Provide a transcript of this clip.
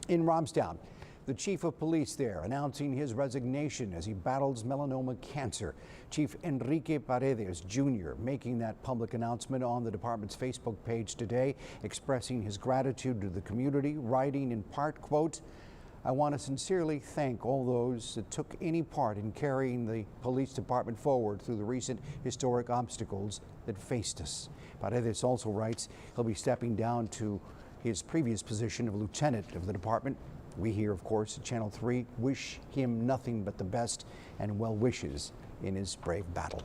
In Romstown, the chief of police there announcing his resignation as he battles melanoma cancer. Chief Enrique Paredes Jr. making that public announcement on the department's Facebook page today, expressing his gratitude to the community, writing in part, quote, "I want to sincerely thank all those that took any part in carrying the police department forward through the recent historic obstacles that faced us." Paredes also writes he'll be stepping down to his previous position of lieutenant of the department. We here, of course, at Channel 3 wish him nothing but the best and well wishes in his brave battle.